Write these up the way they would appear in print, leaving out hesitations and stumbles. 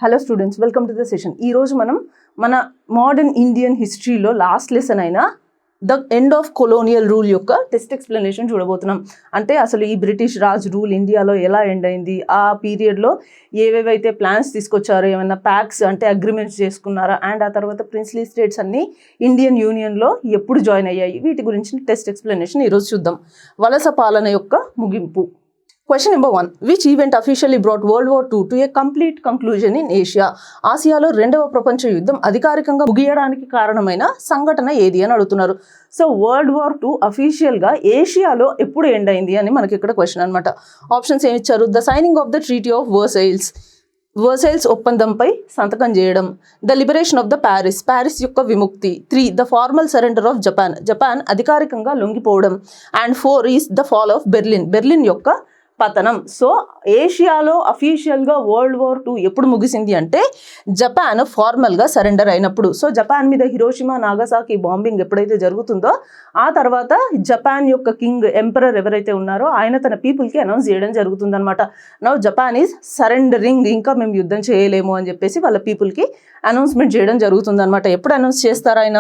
Hello students, welcome to the session. ఈరోజు మనం మన మోడర్న్ ఇండియన్ హిస్టరీలో లాస్ట్ లెసన్ అయిన the end of colonial rule యొక్క టెస్ట్ ఎక్స్ప్లెనేషన్ చూడబోతున్నాం. అంటే అసలు ఈ బ్రిటిష్ రాజ్ రూల్ ఇండియాలో ఎలా ఎండ్ అయింది, ఆ పీరియడ్లో ఏవేవైతే ప్లాన్స్ తీసుకొచ్చారో, ఏమైనా ప్యాక్స్ అంటే అగ్రిమెంట్స్ చేసుకున్నారా, అండ్ ఆ తర్వాత ప్రిన్స్లీ స్టేట్స్ అన్నీ ఇండియన్ యూనియన్లో ఎప్పుడు జాయిన్ అయ్యాయి, వీటి గురించి టెస్ట్ ఎక్స్ప్లెనేషన్ ఈరోజు చూద్దాం. వలస పాలన యొక్క ముగింపు. Question number 1. Which event officially brought World War II to a complete conclusion in Asia? ఆసియాలో రెండవ ప్రపంచ యుద్ధం అధికారికంగా ముగియడానికి కారణమైన సంఘటన ఏది అని అడుగుతున్నారు. సో వరల్డ్ వార్ II అఫీషియల్గా ఏషియాలో ఎప్పుడు ఎండ్ అయింది అని మనకి ఇక్కడ క్వశ్చన్ అనమాట. ఆప్షన్స్ ఏమి ఇచ్చారు? The signing of the treaty of Versailles ఒప్పందంపై సంతకం చేయడం, the liberation of the Paris యొక్క విముక్తి, 3 the formal surrender of Japan అధికారికంగా లొంగిపోవడం, and 4 is the fall of Berlin యొక్క పతనం. సో ఏషియాలో అఫీషియల్గా వరల్డ్ వార్ II ఎప్పుడు ముగిసింది అంటే జపాన్ ఫార్మల్గా సరెండర్ అయినప్పుడు. సో జపాన్ మీద హిరోషిమా నాగసాకి బాంబింగ్ ఎప్పుడైతే జరుగుతుందో ఆ తర్వాత జపాన్ యొక్క కింగ్ ఎంపరర్ ఎవరైతే ఉన్నారో ఆయన తన పీపుల్కి అనౌన్స్ చేయడం జరుగుతుందనమాట. నౌ జపాన్ ఈజ్ సరెండరింగ్, ఇంకా మేము యుద్ధం చేయలేము అని చెప్పేసి వాళ్ళ పీపుల్కి అనౌన్స్మెంట్ చేయడం జరుగుతుందనమాట. ఎప్పుడు అనౌన్స్ చేస్తారు? ఆయన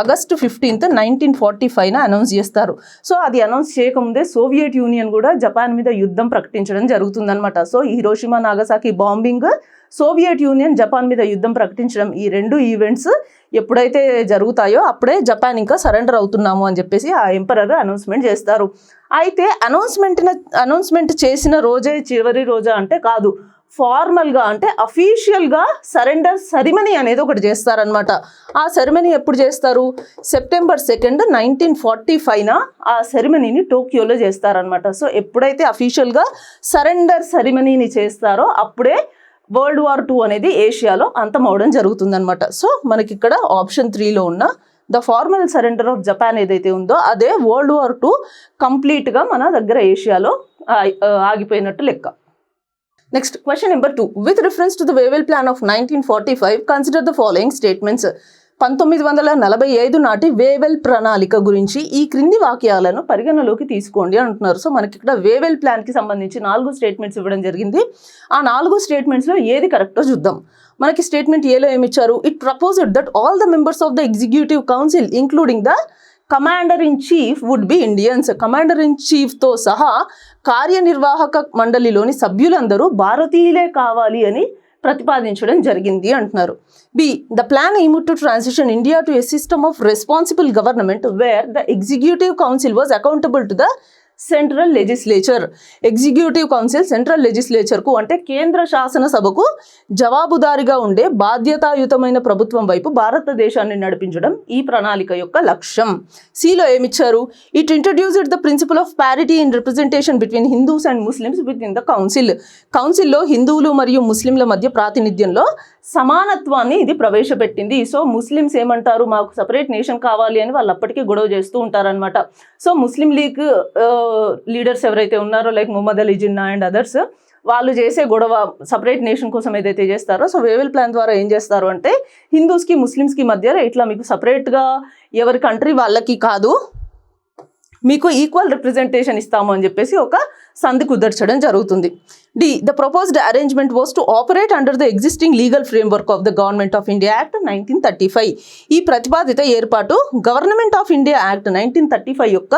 ఆగస్టు 15, 1945 అనౌన్స్ చేస్తారు. సో అది అనౌన్స్ చేయకముందే సోవియట్ యూనియన్ కూడా జపాన్ మీద యుద్ధం ప్రకటించడం జరుగుతుందనమాట. So Hiroshima Nagasaki bombing, Soviet union Japan మీద యుద్ధం ప్రకటించడం, ఈ రెండు ఈవెంట్స్ ఎప్పుడైతే జరుగుతాయో అప్పుడే జపాన్ ఇంకా సరెండర్ అవుతున్నాము అని చెప్పేసి ఆ ఎంపరర్ అనౌన్స్మెంట్ చేస్తారు. అయితే అనౌన్స్మెంట్ చేసిన రోజే చివరి రోజా అంటే కాదు, ఫార్మల్గా అంటే అఫీషియల్గా సరెండర్ సెరిమనీ అనేది ఒకటి చేస్తారనమాట. ఆ సెరిమనీ ఎప్పుడు చేస్తారు? సెప్టెంబర్ 2, 1945 ఆ సెరిమనీని టోక్యోలో చేస్తారనమాట. సో ఎప్పుడైతే అఫీషియల్గా సరెండర్ సెరిమనీని చేస్తారో అప్పుడే వరల్డ్ వార్ II అనేది ఏషియాలో అంతమవడం జరుగుతుందనమాట. సో మనకి ఇక్కడ ఆప్షన్ 3లో ఉన్న the formal surrender of Japan ఏదైతే ఉందో అదే వరల్డ్ వార్ II కంప్లీట్గా మన దగ్గర ఏషియాలో ఆగిపోయినట్టు లెక్క. Next question number 2. With reference to the Wavell plan of 1945 consider the following statements. 1945 నాటి వేవెల్ ప్రణాళిక గురించి ఈ క్రింది వాక్యాలను పరిగణలోకి తీసుకోండి అంటున్నారు. సో మనకి ఇక్కడ వేవెల్ ప్లాన్కి సంబంధించి 4 స్టేట్మెంట్స్ ఇవ్వడం జరిగింది. ఆ 4 స్టేట్మెంట్స్లో ఏది కరెక్టో చూద్దాం. మనకి స్టేట్మెంట్ ఏలో ఏమిచ్చారు? It proposed that all the members of the executive council including the commander in chief would be Indians. Commander in చీఫ్తో సహా కార్యనిర్వాహక మండలిలోని సభ్యులందరూ భారతీయులే కావాలి అని ప్రతిపాదించడం జరిగింది అంటున్నారు. B the plan aimed to transition India to a system of responsible government where the executive council was accountable to the central legislature. Executive council central లెజిస్లేచర్కు అంటే కేంద్ర శాసనసభకు జవాబుదారిగా ఉండే బాధ్యతాయుతమైన ప్రభుత్వం వైపు భారతదేశాన్ని నడిపించడం ఈ ప్రణాళిక యొక్క లక్ష్యం. సిలో ఏమిచ్చారు? It introduced the principle of parity in representation between Hindus and Muslims within the council. కౌన్సిల్లో హిందువులు మరియు ముస్లింల మధ్య ప్రాతినిధ్యంలో సమానత్వాన్ని ఇది ప్రవేశపెట్టింది. సో ముస్లిమ్స్ ఏమంటారు? మాకు సపరేట్ నేషన్ కావాలి అని వాళ్ళు అప్పటికీ గొడవ చేస్తూ ఉంటారనమాట. సో ముస్లిం లీగ్ లీడర్స్ ఎవరైతే ఉన్నారో like Mohammad Ali Jinnah and others, వాళ్ళు చేసే గొడవ సపరేట్ నేషన్ కోసం ఏదైతే చేస్తారో, సో వేవెల్ ప్లాన్ ద్వారా ఏం చేస్తారు అంటే హిందూస్కి ముస్లిమ్స్కి మధ్య ఇట్లా మీకు సపరేట్గా ఎవరి కంట్రీ వాళ్ళకి కాదు, మీకు ఈక్వల్ రిప్రజెంటేషన్ ఇస్తాము అని చెప్పేసి ఒక సంధి కుదర్చడం జరుగుతుంది. D the proposed arrangement was to operate under the existing legal framework of the government of India act 1935. ఈ ప్రతిపాదిత ఏర్పాటు గవర్నమెంట్ ఆఫ్ ఇండియా యాక్ట్ 1935 యొక్క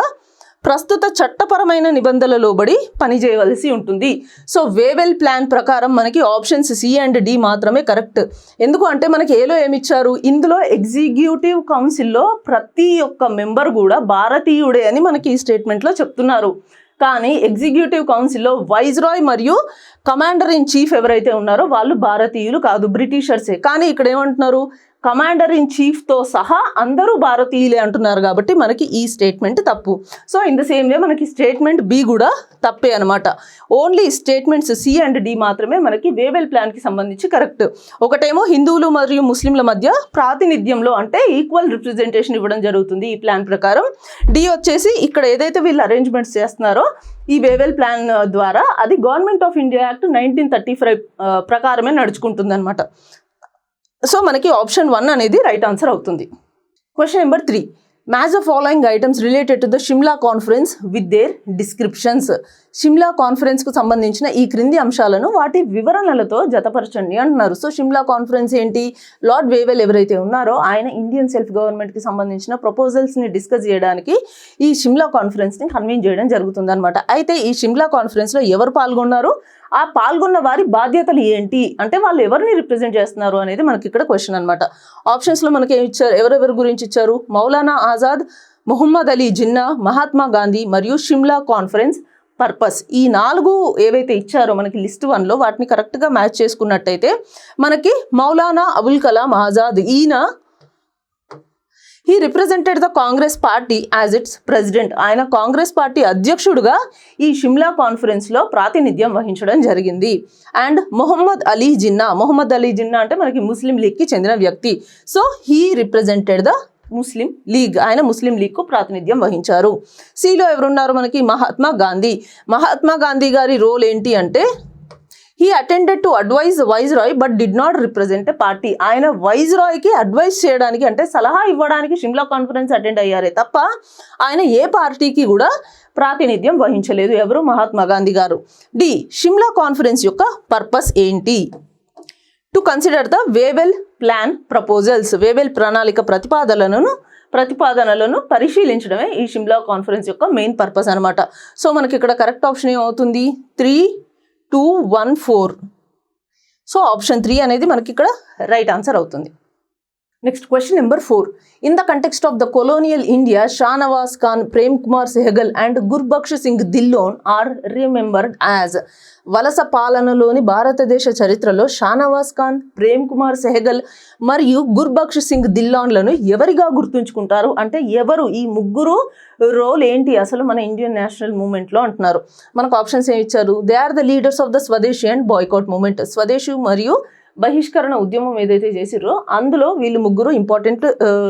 ప్రస్తుత చట్టపరమైన నిబంధనల లోబడి పనిచేయవలసి ఉంటుంది. సో వేవెల్ ప్లాన్ ప్రకారం మనకి ఆప్షన్స్ సి అండ్ డి మాత్రమే కరెక్ట్. ఎందుకు అంటే మనకి ఏలో ఏమిచ్చారు? ఇందులో ఎగ్జిక్యూటివ్ కౌన్సిల్లో ప్రతి ఒక్క మెంబర్ కూడా భారతీయుడే అని మనకి ఈ స్టేట్మెంట్లో చెప్తున్నారు. కానీ ఎగ్జిక్యూటివ్ కౌన్సిల్లో వైస్రాయ్ మరియు కమాండర్ ఇన్ చీఫ్ ఎవరైతే ఉన్నారో వాళ్ళు భారతీయులు కాదు, బ్రిటిషర్సే. కానీ ఇక్కడ ఏమంటున్నారు? కమాండర్ ఇన్ చీఫ్తో సహా అందరూ భారతీయులే అంటున్నారు కాబట్టి మనకి ఈ స్టేట్మెంట్ తప్పు. So in the same way మనకి స్టేట్మెంట్ బి కూడా తప్పే అనమాట. Only statements C and D మాత్రమే మనకి వేవెల్ ప్లాన్కి సంబంధించి కరెక్ట్. ఒకటేమో హిందువులు మరియు ముస్లింల మధ్య ప్రాతినిధ్యంలో అంటే ఈక్వల్ రిప్రజెంటేషన్ ఇవ్వడం జరుగుతుంది ఈ ప్లాన్ ప్రకారం. డి వచ్చేసి ఇక్కడ ఏదైతే వీళ్ళు అరేంజ్మెంట్స్ చేస్తున్నారో ఈ వేవెల్ ప్లాన్ ద్వారా అది గవర్నమెంట్ ఆఫ్ ఇండియా యాక్ట్ 1935 ప్రకారమే నడుచుకుంటుంది అనమాట. సో మనకి ఆప్షన్ 1 అనేది రైట్ ఆన్సర్ అవుతుంది. Question number 3. Match the following items related to the Shimla conference with their descriptions. Shimla కాన్ఫరెన్స్కు సంబంధించిన ఈ క్రింది అంశాలను వాటి వివరణలతో జతపరచండి అంటున్నారు. సో షిమ్లా కాన్ఫరెన్స్ ఏంటి? లార్డ్ వేవెల్ ఎవరైతే ఉన్నారో ఆయన ఇండియన్ సెల్ఫ్ గవర్నమెంట్కి సంబంధించిన ప్రపోజల్స్ని డిస్కస్ చేయడానికి ఈ షిమ్లా కాన్ఫరెన్స్ని కన్వీన్ చేయడం జరుగుతుందన్నమాట. అయితే ఈ షిమ్లా కాన్ఫరెన్స్లో ఎవరు పాల్గొన్నారు, ఆ పాల్గొన్న వారి బాధ్యతలు ఏంటి, అంటే వాళ్ళు ఎవరిని రిప్రజెంట్ చేస్తున్నారు అనేది మనకి ఇక్కడ క్వశ్చన్ అనమాట. ఆప్షన్స్లో మనకి ఏమి ఇచ్చారు, ఎవరెవరి గురించి ఇచ్చారు? మౌలానా ఆజాద్, మొహమ్మద్ అలీ జిన్నా, మహాత్మా గాంధీ మరియు షిమ్లా కాన్ఫరెన్స్ పర్పస్. ఈ 4 ఏవైతే ఇచ్చారో మనకి లిస్ట్ 1లో వాటిని కరెక్ట్గా మ్యాచ్ చేసుకున్నట్టయితే మనకి మౌలానా అబుల్ కలాం ఆజాద్, ఈయన he represented the Congress party as it's president. ఆయన కాంగ్రెస్ పార్టీ అధ్యక్షుడుగా ఈ షిమ్లా కాన్ఫరెన్స్లో ప్రాతినిధ్యం వహించడం జరిగింది. అండ్ మొహమ్మద్ అలీ జిన్నా అంటే మనకి ముస్లిం లీగ్కి చెందిన వ్యక్తి. So he represented the Muslim league, ఆయన ముస్లిం లీగ్కు ప్రాతినిధ్యం వహించారు. సిలో ఎవరున్నారు మనకి? మహాత్మా గాంధీ గారి రోల్ ఏంటి అంటే he attended to advise viceroy but did not represent a party. ఆయన వైస్రాయ్కి అడ్వైజ్ చేయడానికి అంటే సలహా ఇవ్వడానికి షిమ్లా కాన్ఫరెన్స్ అటెండ్ అయ్యారే తప్ప ఆయన ఏ పార్టీకి కూడా ప్రాతినిధ్యం వహించలేదు. ఎవరు? మహాత్మా గాంధీ గారు. డి, షిమ్లా కాన్ఫరెన్స్ యొక్క పర్పస్ ఏంటి? To consider the Wavell plan proposals. Wavell ప్రణాళిక ప్రతిపాదనలను పరిశీలించడమే ఈ షిమ్లా కాన్ఫరెన్స్ యొక్క మెయిన్ పర్పస్ అనమాట. సో మనకి ఇక్కడ కరెక్ట్ ఆప్షన్ ఏమవుతుంది? 3, 2, 1, 4. సో ఆప్షన్ 3 అనేది మనకి ఇక్కడ రైట్ ఆన్సర్ అవుతుంది. Next question number 4. In the context of the colonial India, Shahnawaz Khan, Prem Kumar Sehgal and Gurbaksh Singh Dhillon are remembered as. వలస పాలనలోని భారతదేశ చరిత్రలో షానవాజ్ ఖాన్, ప్రేమ్ కుమార్ సెహగల్ మరియు గుర్బక్ష్ సింగ్ ధిల్లోన్లను ఎవరిగా గుర్తుంచుకుంటారు అంటే ఎవరు? ఈ ముగ్గురు రోల్ ఏంటి అసలు మన ఇండియన్ నేషనల్ మూవ్మెంట్లో అంటున్నారు. మనకు ఆప్షన్స్ ఏమి ఇచ్చారు? They are the leaders of the Swadeshi and boycott movement. స్వదేశీ మరియు బహిష్కరణ ఉద్యమం ఏదైతే చేసిరో అందులో వీళ్ళు ముగ్గురు ఇంపార్టెంట్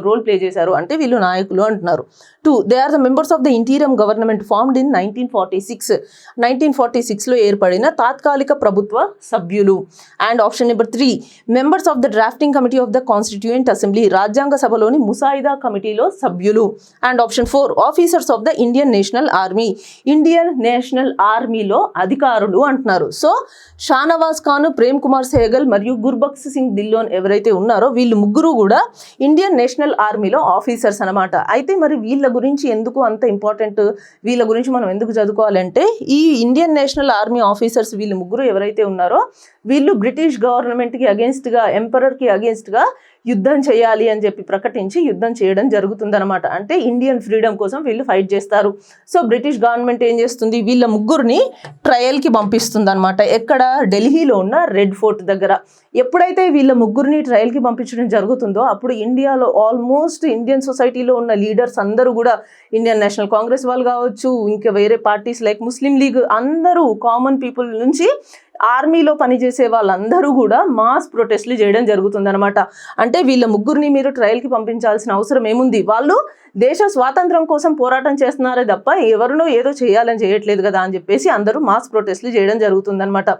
రోల్ ప్లే చేశారు, అంటే వీళ్ళు నాయకులు అంటున్నారు. 2, they are the members of the interim government formed in 1946. 1946లో ఏర్పడిన తాత్కాలిక ప్రభుత్వ సభ్యులు. And option number 3, members of the drafting committee of the constituent assembly. రాజ్యాంగ సభలోని ముసాయిదా కమిటీలో సభ్యులు. And option 4, officers of the Indian national army. Indian national ఆర్మీలో అధికారులు అంటున్నారు. సో షానవాజ్ ఖాన్, ప్రేమ్ కుమార్ సెహగల్ మరియు గుర్బక్ష్ సింగ్ ధిల్లోన్ ఎవరైతే ఉన్నారో వీళ్ళు ముగ్గురు కూడా ఇండియన్ నేషనల్ ఆర్మీలో ఆఫీసర్స్ అనమాట. అయితే మరి వీళ్ళ గురించి ఎందుకు అంత ఇంపార్టెంట్, వీళ్ళ గురించి మనం ఎందుకు చదువుకోవాలంటే ఈ ఇండియన్ నేషనల్ ఆర్మీ ఆఫీసర్స్ వీళ్ళు ముగ్గురు ఎవరైతే ఉన్నారో వీళ్ళు బ్రిటిష్ గవర్నమెంట్కి అగేన్స్ట్గా, ఎంపరర్కి అగేన్స్ట్గా యుద్ధం చేయాలి అని చెప్పి ప్రకటించి యుద్ధం చేయడం జరుగుతుందన్నమాట. అంటే ఇండియన్ ఫ్రీడమ్ కోసం వీళ్ళు ఫైట్ చేస్తారు. సో బ్రిటిష్ గవర్నమెంట్ ఏం చేస్తుంది? వీళ్ళ ముగ్గురిని ట్రయల్కి పంపిస్తుంది అనమాట. ఎక్కడ? ఢిల్లీలో ఉన్న రెడ్ ఫోర్ట్ దగ్గర. ఎప్పుడైతే వీళ్ళ ముగ్గురిని ట్రయల్కి పంపించడం జరుగుతుందో అప్పుడు ఇండియాలో ఆల్మోస్ట్ ఇండియన్ సొసైటీలో ఉన్న లీడర్స్ అందరూ కూడా, ఇండియన్ నేషనల్ కాంగ్రెస్ వాళ్ళు కావచ్చు, ఇంకా వేరే పార్టీస్ లైక్ ముస్లిం లీగ్, అందరూ కామన్ పీపుల్ నుంచి ఆర్మీలో పనిచేసే వాళ్ళందరూ కూడా మాస్ ప్రొటెస్ట్లు చేయడం జరుగుతుందన్నమాట. అంటే వీళ్ళ ముగ్గురిని మీరు ట్రయల్కి పంపించాల్సిన అవసరం ఏముంది? వాళ్ళు దేశ స్వాతంత్రం కోసం పోరాటం చేస్తున్నారే తప్ప ఎవరినో ఏదో చేయాలని చేయట్లేదు కదా అని చెప్పేసి అందరూ మాస్ ప్రొటెస్ట్లు చేయడం జరుగుతుందన్నమాట.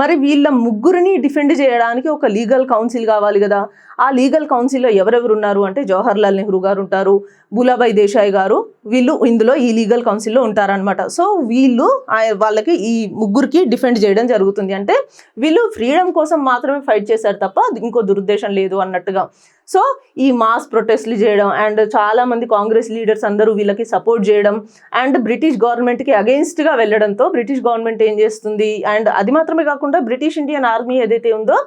మరి వీళ్ళ ముగ్గురిని డిఫెండ్ చేయడానికి ఒక లీగల్ కౌన్సిల్ కావాలి కదా. ఆ లీగల్ కౌన్సిల్లో ఎవరెవరు ఉన్నారు అంటే జవహర్లాల్ నెహ్రూ గారు ఉంటారు, భూలాభాయ్ దేశాయ్ గారు, వీళ్ళు ఇందులో ఈ లీగల్ కౌన్సిల్లో ఉంటారనమాట. సో వీళ్ళు వాళ్ళకి ఈ ముగ్గురికి డిఫెండ్ చేయడం జరుగుతుంది. అంటే వీళ్ళు ఫ్రీడమ్ కోసం మాత్రమే ఫైట్ చేశారు తప్ప ఇంకో దురుద్దేశం లేదు అన్నట్టుగా. సో ఈ మాస్ ప్రొటెస్ట్లు చేయడం అండ్ చాలామంది కాంగ్రెస్ లీడర్స్ అందరూ వీళ్ళకి సపోర్ట్ చేయడం అండ్ బ్రిటిష్ గవర్నమెంట్కి అగెయిన్స్ట్గా వెళ్ళడంతో బ్రిటిష్ గవర్నమెంట్ ఏం చేస్తుంది, అండ్ అది మాత్రమే కాకుండా బ్రిటిష్ ఇండియన్ ఆర్మీ ఏదైతే ఉందో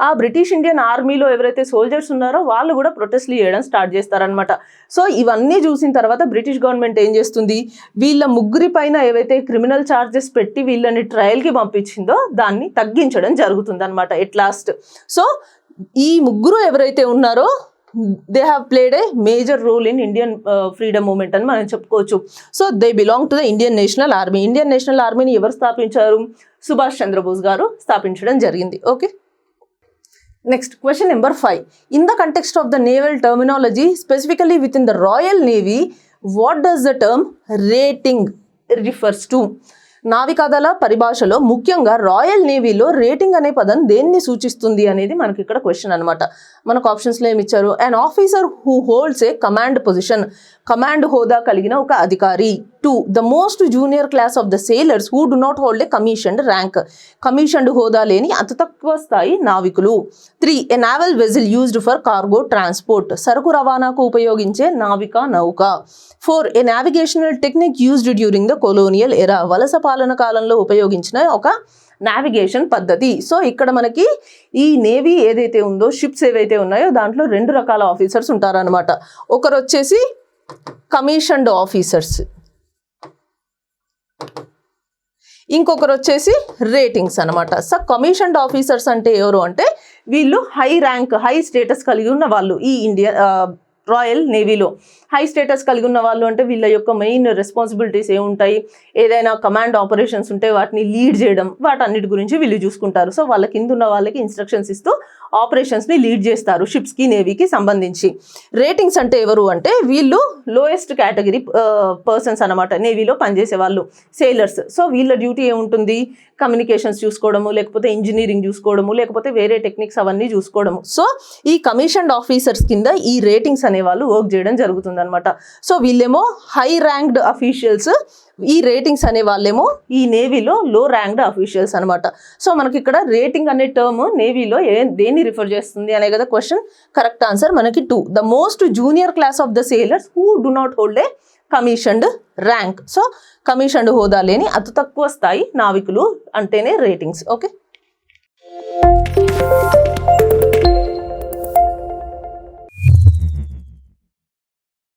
ఆ బ్రిటిష్ ఇండియన్ ఆర్మీలో ఎవరైతే సోల్జర్స్ ఉన్నారో వాళ్ళు కూడా ప్రొటెస్ట్లు చేయడం స్టార్ట్ చేస్తారనమాట. సో ఇవన్నీ చూసిన తర్వాత బ్రిటిష్ గవర్నమెంట్ ఏం చేస్తుంది, వీళ్ళ ముగ్గురి పైన ఏవైతే క్రిమినల్ ఛార్జెస్ పెట్టి వీళ్ళని ట్రయల్కి పంపించిందో దాన్ని తగ్గించడం జరుగుతుంది అనమాట ఎట్ లాస్ట్. సో ఈ ముగ్గురు ఎవరైతే ఉన్నారో they have played a major role in Indian freedom movement అని మనం చెప్పుకోవచ్చు. So they belong to the Indian national army. Indian national ఆర్మీని ఎవరు స్థాపించారు? సుభాష్ చంద్రబోస్ గారు స్థాపించడం జరిగింది. Okay, next question number 5. In the context of the naval terminology specifically within the Royal Navy, what does the term rating refers to? నావికాదళ పరిభాషలో ముఖ్యంగా royal నేవీలో rating అనే పదం దేన్ని సూచిస్తుంది అనేది మనకి ఇక్కడ క్వశ్చన్ అనమాట. మనకు ఆప్షన్స్లో ఏమి ఇచ్చారు? An officer who holds a command position, command హోదా కలిగిన ఒక అధికారి. 2 the most junior class of the sailors who do not hold a commissioned rank, commissioned హోదా లేని అతి తక్కువ స్థాయి నావికులు. 3 a naval vessel used for cargo transport, సరుకు రవాణాకు ఉపయోగించే నావికా నౌక. 4 a navigational technique used during the colonial era, వలస పాలన కాలంలో ఉపయోగించిన ఒక నావిగేషన్ పద్ధతి. సో ఇక్కడ మనకి ఈ నేవీ ఏదైతే ఉందో, షిప్స్ ఏవైతే ఉన్నాయో దాంట్లో 2 రకాల ఆఫీసర్స్ ఉంటారనమాట. ఒకరు వచ్చేసి కమిషన్డ్ ఆఫీసర్స్, ఇంకొకరు వచ్చేసి రేటింగ్స్ అనమాట. సో కమిషన్డ్ ఆఫీసర్స్ అంటే ఎవరు అంటే వీళ్ళు హై ర్యాంక్, హై స్టేటస్ కలిగి ఉన్న వాళ్ళు. ఈ రాయల్ నేవీలో హై స్టేటస్ కలిగి ఉన్న వాళ్ళు అంటే వీళ్ళ యొక్క మెయిన్ రెస్పాన్సిబిలిటీస్ ఏముంటాయి, ఏదైనా కమాండ్ ఆపరేషన్స్ ఉంటే వాటిని లీడ్ చేయడం, వాటన్నిటి గురించి వీళ్ళు చూసుకుంటారు. సో వాళ్ళ కింద ఉన్న వాళ్ళకి ఇన్స్ట్రక్షన్స్ ఇస్తూ ఆపరేషన్స్ని లీడ్ చేస్తారు షిప్స్కి, నేవీకి సంబంధించి. రేటింగ్స్ అంటే ఎవరు అంటే వీళ్ళు లోయెస్ట్ కేటగిరీ పర్సన్స్ అనమాట, నేవీలో పనిచేసే వాళ్ళు, సేలర్స్. సో వీళ్ళ డ్యూటీ ఏముంటుంది? కమ్యూనికేషన్స్ చూసుకోవడము, లేకపోతే ఇంజనీరింగ్ చూసుకోవడము, లేకపోతే వేరే టెక్నిక్స్ అవన్నీ చూసుకోవడము. సో ఈ కమిషన్డ్ ఆఫీసర్స్ కింద ఈ రేటింగ్స్ అనేవాళ్ళు వర్క్ చేయడం జరుగుతుంది అనమాట. సో వీళ్ళేమో హై ర్యాంక్డ్ అఫీషియల్స్, ఈ రేటింగ్స్ అనే వాళ్ళేమో ఈ నేవీలో లో ర్యాంక్డ్ అఫీషియల్స్ అనమాట. సో మనకి ఇక్కడ రేటింగ్ అనే టర్మ్ నేవీలో దేన్ని రిఫర్ చేస్తుంది అనే కదా క్వశ్చన్. కరెక్ట్ ఆన్సర్ మనకి 2 the most junior class of the sailors who do not hold a commissioned rank. So commissioned హోదా లేని అతి తక్కువ స్థాయి నావికులు అంటేనే రేటింగ్స్. ఓకే.